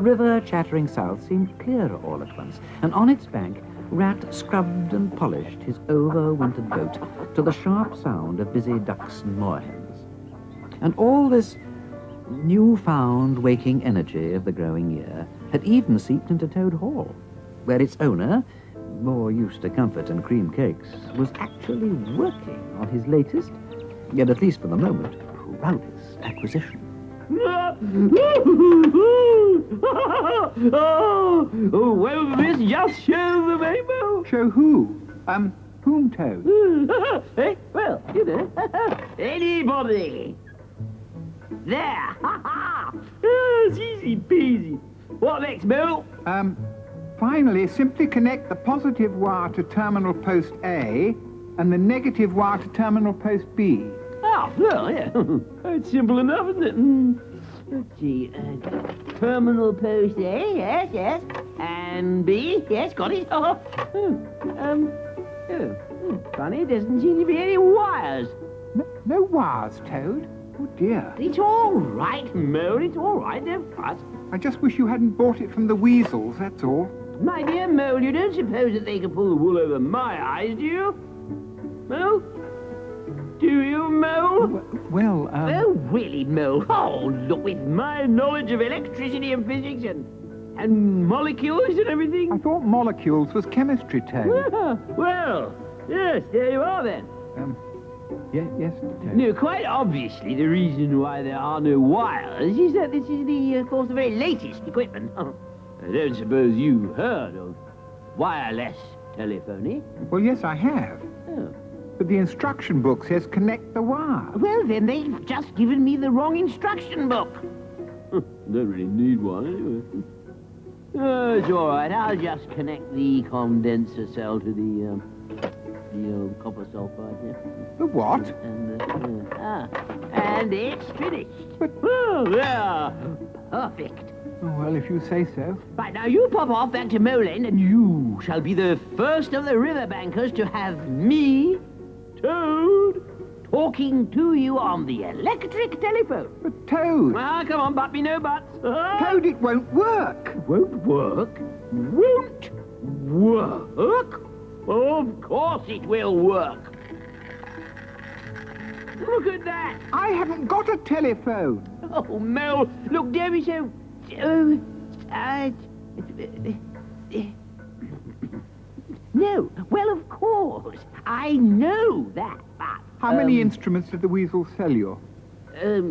river, chattering south, seemed clearer all at once, and on its bank, Rat scrubbed and polished his overwintered boat to the sharp sound of busy ducks and moorhens. And all this new-found waking energy of the growing year had even seeped into Toad Hall, where its owner, more used to comfort and cream cakes, was actually working on his latest, yet at least for the moment, proudest acquisition. Well, this just shows the rainbow. Show who? Whom, Toad? Hey, well, you know, anybody. There. It's easy peasy. What next, Bill? Finally, simply connect the positive wire to terminal post A and the negative wire to terminal post B. Oh, well, yeah. It's simple enough, isn't it? Let's see. Terminal post A, yes. And B, yes, got it. Funny, doesn't seem to be any wires. No wires, Toad. Oh, dear. It's all right, Mo, it's all right, don't fuss. I just wish you hadn't bought it from the weasels, that's all. My dear Mole, you don't suppose that they can pull the wool over my eyes, do you? Mole? Do you, Mole? Well, Oh, really, Mole? Oh, look, with my knowledge of electricity and physics and molecules and everything. I thought molecules was chemistry, Toad. Well, yes, there you are then. Yes, Toad. No, quite obviously the reason why there are no wires is that this is, of course, the very latest equipment. I don't suppose you've heard of wireless telephony? Well, yes, I have. Oh. But the instruction book says connect the wire. Well, then they've just given me the wrong instruction book. Don't really need one, anyway. Oh, it's all right. I'll just connect the condenser cell to the copper sulfide here. The what? And it's finished. But... Oh, yeah. Perfect. Oh, well, if you say so. Right, now you pop off back to Moland, and you shall be the first of the riverbankers to have me, Toad, talking to you on the electric telephone. But, Toad... Well, come on, but me no buts. Toad, it won't work. Won't work? Won't work? Of course it will work. Look at that. I haven't got a telephone. Oh, Mel, look, don't be so... No, well, of course. I know that, but... How many instruments did the weasel sell you? They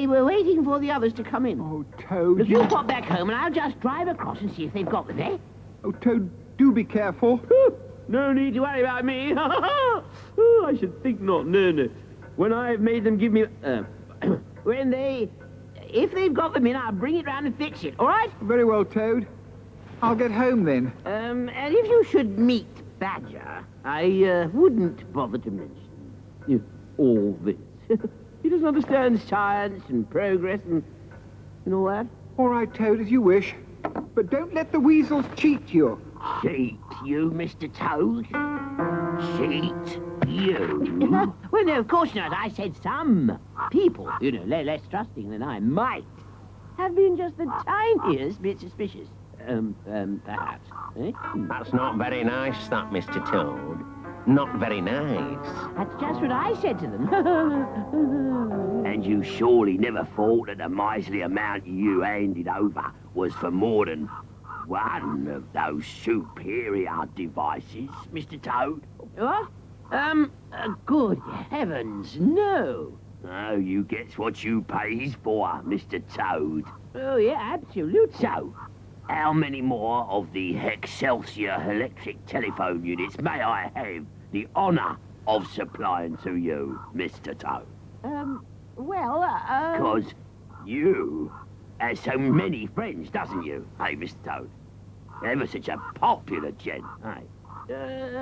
were waiting for the others to come in. Oh, Toad... Look, you pop back home and I'll just drive across and see if they've got them, eh? Oh, Toad, do be careful. No need to worry about me. Oh, I should think not. No. When I've made them give me... If they've got them in, I'll bring it round and fix it, all right? Very well, Toad. I'll get home then. And if you should meet Badger, I wouldn't bother to mention all this. He doesn't understand science and progress and all that. All right, Toad, as you wish. But don't let the weasels cheat you. Cheat you, Mr. Toad? Cheat you? Well, no, of course not. I said some people, less trusting than I might, have been just the tiniest bit suspicious. Perhaps. Eh? That's not very nice, that, Mr. Toad. Not very nice. That's just what I said to them. And you surely never thought that the miserly amount you handed over was for more than one of those superior devices, Mr. Toad? What? Good heavens, no. Oh, you gets what you pays for, Mr. Toad. Oh, yeah, absolute. So, how many more of the Excelsior electric telephone units may I have the honour of supplying to you, Mr. Toad? Because you has so many friends, doesn't you, hey, Mr. Toad? Ever such a popular gent, hey? Yes.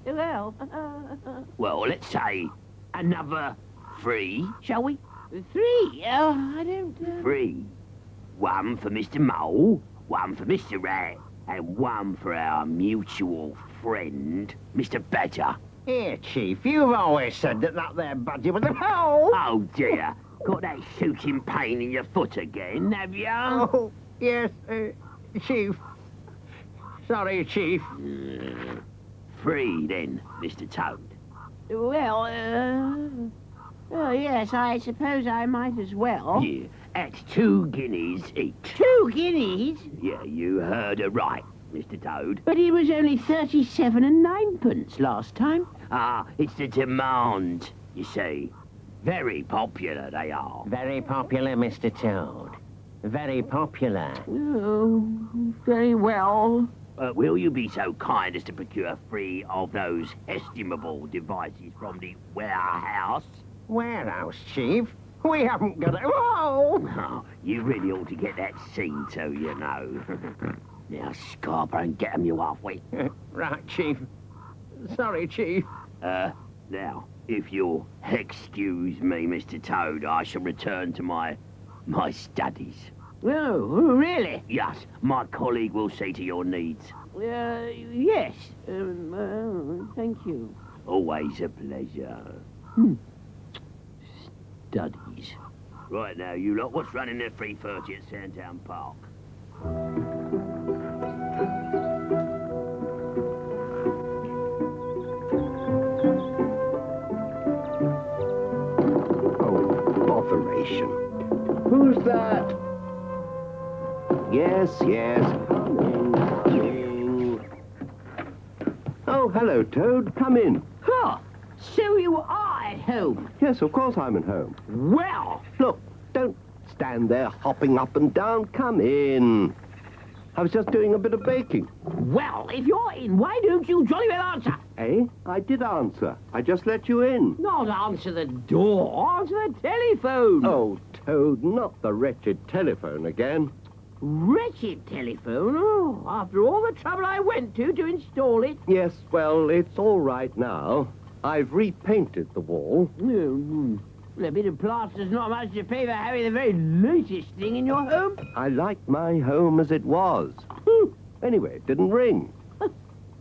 Well, Well, let's say another 3, shall we? 3? I don't... 3. One for Mr. Mole, one for Mr. Rat, and one for our mutual friend, Mr. Badger. Here, Chief, you've always said that there Badger was a hole. Oh, dear. Got that shooting pain in your foot again, have you? Oh, yes, Chief. Sorry, Chief. Free, then, Mr. Toad. Well, oh, yes, I suppose I might as well. Yeah, at 2 guineas each. 2 guineas? Yeah, you heard her right, Mr. Toad. But it was only 37 and 9 last time. Ah, it's the demand, you see. Very popular they are. Very popular, Mr. Toad. Very popular. Oh, very well. Will you be so kind as to procure 3 of those estimable devices from the warehouse? Warehouse, Chief? We haven't got a... Whoa! Oh, you really ought to get that seen to, you know. Now, Scarper, and get 'em you halfway. Right, Chief. Sorry, Chief. Now, if you'll excuse me, Mr. Toad, I shall return to my studies. Oh, really? Yes, my colleague will see to your needs. Yes. Thank you. Always a pleasure. Studies. Right now, you lot, what's running at 3:30 at Sandtown Park? Botheration. Who's that? Yes, yes. Coming. Oh, hello, Toad. Come in. Huh. So you are at home. Yes, of course I'm at home. Well, Look, don't stand there hopping up and down. Come in. I was just doing a bit of baking. well, if you're in, why don't you jolly well answer? Eh? I did answer. I just let you in. Not answer the door, answer the telephone. Oh, Toad, not the wretched telephone again. Wretched telephone. Oh, after all the trouble I went to install it. Yes, well, it's all right now. I've repainted the wall. Well, a bit of plaster's not much to pay for having the very latest thing in your home. I liked my home as it was. Anyway, it didn't ring. What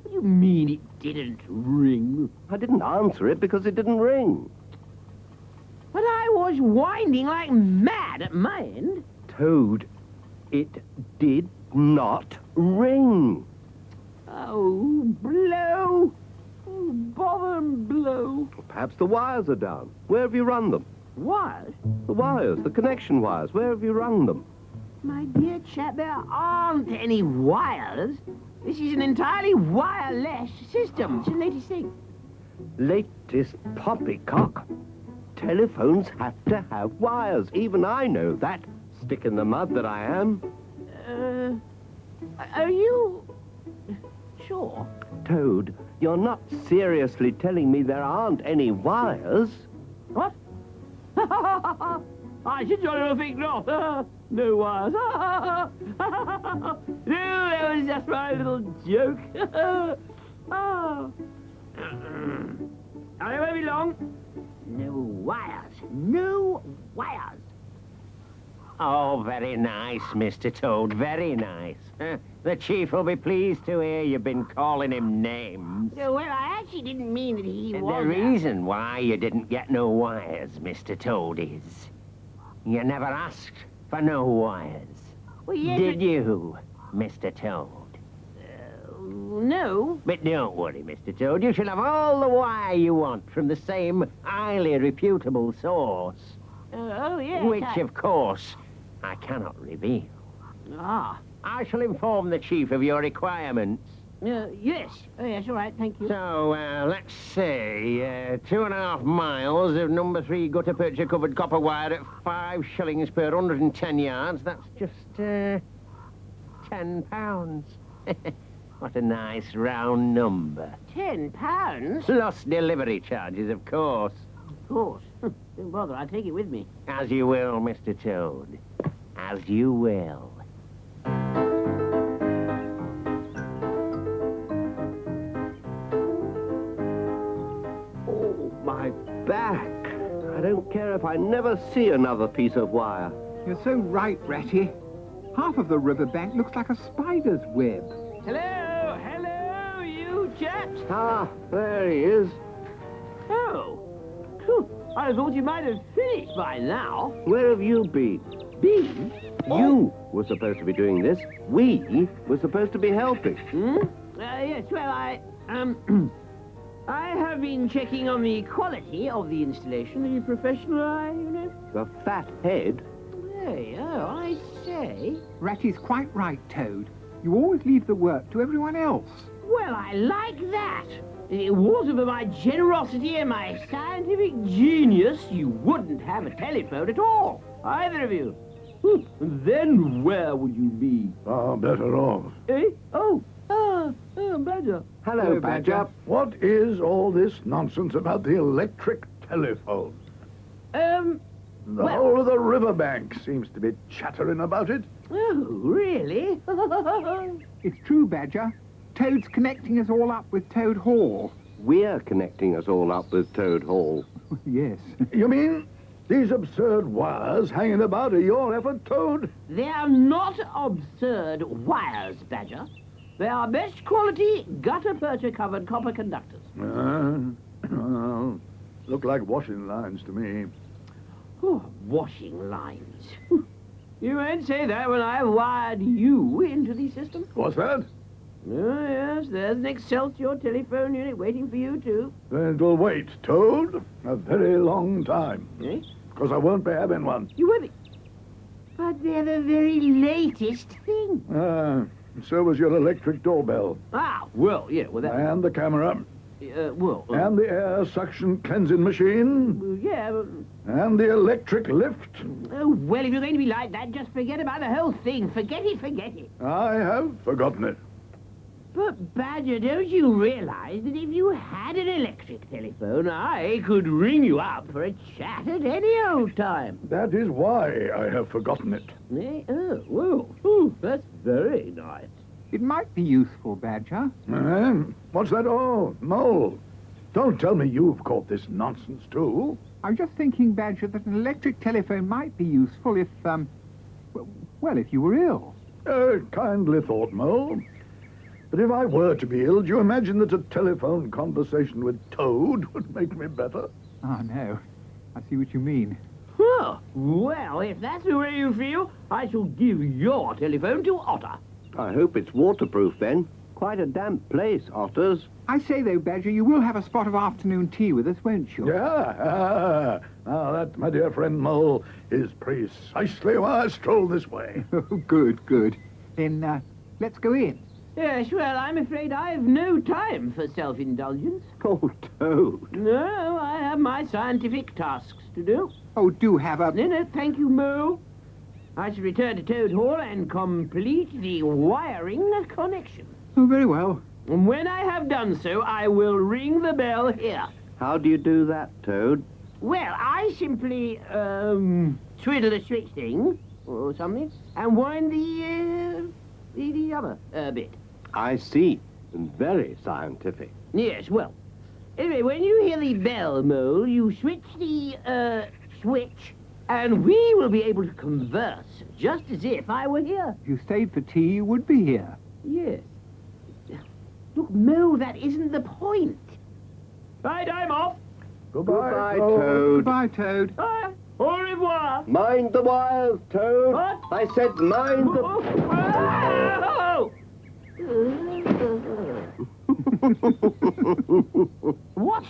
do you mean it didn't ring? I didn't answer it because it didn't ring. But I was winding like mad at my end. Toad, it did not ring. Oh, blow. Oh, bother and blow. Perhaps the wires are down. Where have you run them? What? The wires, the connection wires. Where have you run them? My dear chap, there aren't any wires. This is an entirely wireless system. It's the latest thing. Latest poppycock. Telephones have to have wires. Even I know that. Stick in the mud that I am. Are you sure? Toad, you're not seriously telling me there aren't any wires? What? I should jolly well think not. No wires. No, that was just my little joke. Oh. I won't be long. No wires. No wires. Oh, very nice, Mr. Toad, very nice. The Chief will be pleased to hear you've been calling him names. Well, I actually didn't mean that he The was. reason why you didn't get no wires, Mr. Toad, is you never asked for no wires. Well, yes, Did you, Mr. Toad? No. But don't worry, Mr. Toad. You shall have all the wire you want from the same highly reputable source. Oh, yes. Which, of course, I cannot reveal. Ah. I shall inform the Chief of your requirements. Yes. Oh, yes, all right, thank you. So, let's say 2.5 miles of number 3 gutta percha covered copper wire at 5 shillings per 110 yards. That's just £10. What a nice round number. £10? Plus delivery charges, of course. Of course. Don't bother, I'll take it with me. As you will, Mr. Toad. As you will. Oh, my back. I don't care if I never see another piece of wire. You're so right, Ratty. Half of the riverbank looks like a spider's web. Hello, hello, you chaps. Ah, there he is. Oh. Phew. I thought you might have finished by now. Where have you been? Been? You were supposed to be doing this. We were supposed to be helping. Yes, well, I have been checking on the quality of the installation, the professional eye, you know. The fat head. Hey, oh, I say. Ratty's quite right, Toad. You always leave the work to everyone else. Well, I like that. If it wasn't for my generosity and my scientific genius, you wouldn't have a telephone at all, either of you. Then where would you be? Far better off. Eh? Badger. Hello, Badger. What is all this nonsense about the electric telephone? The Well- whole of the riverbank seems to be chattering about it. Oh, really? It's true, Badger. Toad's connecting us all up with Toad Hall. We're connecting us all up with Toad Hall. Yes. You mean these absurd wires hanging about are your effort, Toad? They are not absurd wires, Badger. They are best quality gutta-percha-covered copper conductors. Look like washing lines to me. Oh, washing lines. You won't say that when I've wired you into the system. What's that? Oh, yes, there's an Excelsior telephone unit waiting for you, too. Then it'll wait, Toad, a very long time. Eh? Because I won't be having one. You will be... But they're the very latest thing. So was your electric doorbell. Ah, well, yeah, well, that... And the camera. And the air suction cleansing machine. Yeah, but... And the electric lift. Oh, well, if you're going to be like that, just forget about the whole thing. Forget it, forget it. I have forgotten it. But, Badger, don't you realize that if you had an electric telephone, I could ring you up for a chat at any old time? That is why I have forgotten it. Eh? Oh, well, ooh, that's very nice. It might be useful, Badger. What's that? Oh, Mole. Don't tell me you've caught this nonsense, too. I was just thinking, Badger, that an electric telephone might be useful if, well, if you were ill. Kindly thought, Mole. But if I were to be ill, do you imagine that a telephone conversation with Toad would make me better? Oh, no. I see what you mean. Oh, well, if that's the way you feel, I shall give your telephone to Otter. I hope it's waterproof, then. Quite a damp place, Otters. I say, though, Badger, you will have a spot of afternoon tea with us, won't you? Yeah. Now, that, my dear friend Mole, is precisely why I strolled this way. Oh, good, good. Then, let's go in. Yes, well, I'm afraid I've no time for self-indulgence. Oh, Toad. No, I have my scientific tasks to do. Oh, do have a... No, thank you, Mo. I shall return to Toad Hall and complete the wiring connection. Oh, very well. And when I have done so, I will ring the bell here. How do you do that, Toad? Well, I simply, twiddle the switch thing, or something, and wind the other bit. I see. Very scientific. Yes, well, anyway, when you hear the bell, Mole, you switch the, switch, and we will be able to converse, just as if I were here. If you stayed for tea, you would be here. Yes. Look, Mole, that isn't the point. Right, I'm off. Goodbye, Toad. Goodbye, Toad. Au revoir. Mind the wires, Toad. What? I said mind the... Oh! What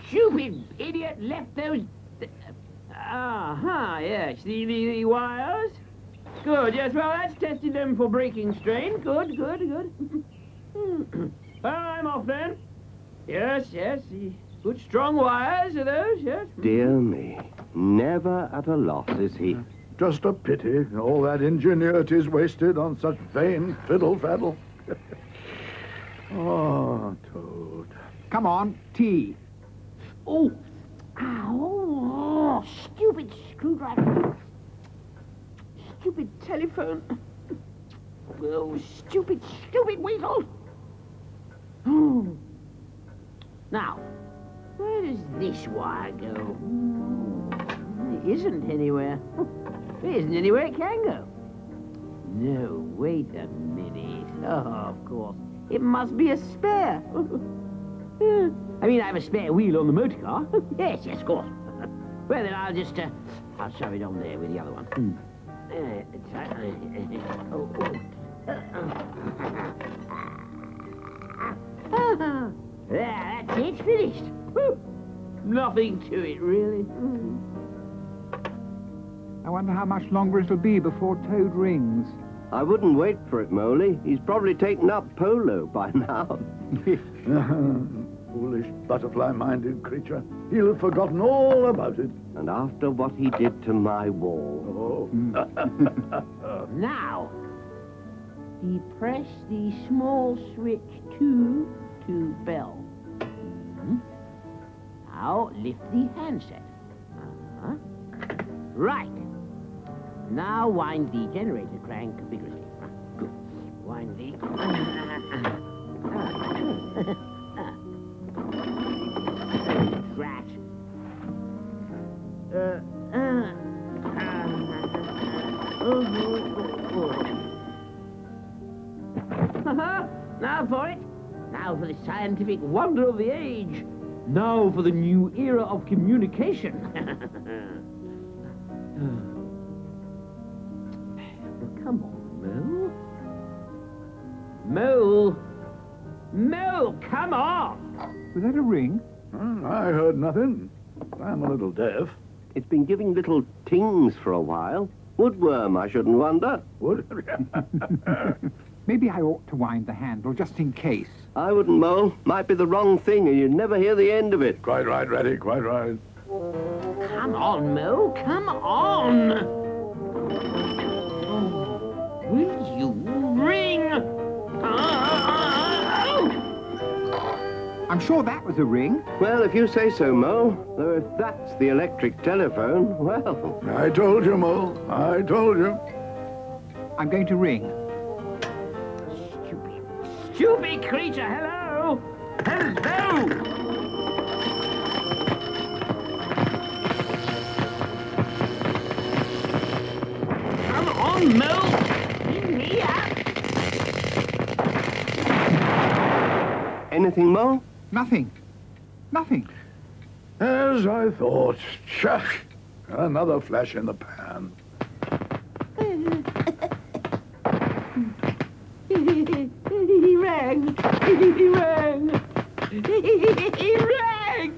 stupid idiot left those... yes, the wires? Good, yes, well, that's tested them for breaking strain. Good. Well, I'm off then. Yes, the good strong wires are those, yes. Dear me. Never at a loss, is he? Just a pity. All that ingenuity is wasted on such vain fiddle-faddle. Oh, Toad. Come on, tea. Oh, ow, stupid screwdriver. Stupid telephone. Oh, stupid weasel. Now, where does this wire go? It isn't anywhere. There isn't anywhere it can go. No, wait a minute. Oh, of course. It must be a spare. I mean, I have a spare wheel on the motor car. Yes, of course. Well, then I'll just, I'll shove it on there with the other one. Yeah, that's it, finished. Woo. Nothing to it, really. I wonder how much longer it'll be before Toad rings. I wouldn't wait for it, Moley. He's probably taken up polo by now. Foolish, butterfly-minded creature. He'll have forgotten all about it. And after what he did to my wall. Oh. Now, depress the small switch 2 to bell. Now, lift the handset. Right. Now wind the generator crank vigorously. Good. Wind the... Drat. Now for it. Now for the scientific wonder of the age. Now for the new era of communication. Come on, Mo. Mo, come on! Was that a ring? I heard nothing. I'm a little deaf. It's been giving little tings for a while. Woodworm, I shouldn't wonder. Would? Maybe I ought to wind the handle, just in case. I wouldn't, Mole. Might be the wrong thing, and you'd never hear the end of it. Quite right, Reddy, quite right. Come on, Mo, come on! Will you ring? I'm sure that was a ring. Well, if you say so, Mo. Though if that's the electric telephone, well... I told you, Mole. I told you. I'm going to ring. Stupid creature, hello! Hello! Come on, Mo! In here! Anything, Mo? Nothing. Nothing. As I thought. Chuck. Another flash in the pan. He rang! He rang! He rang!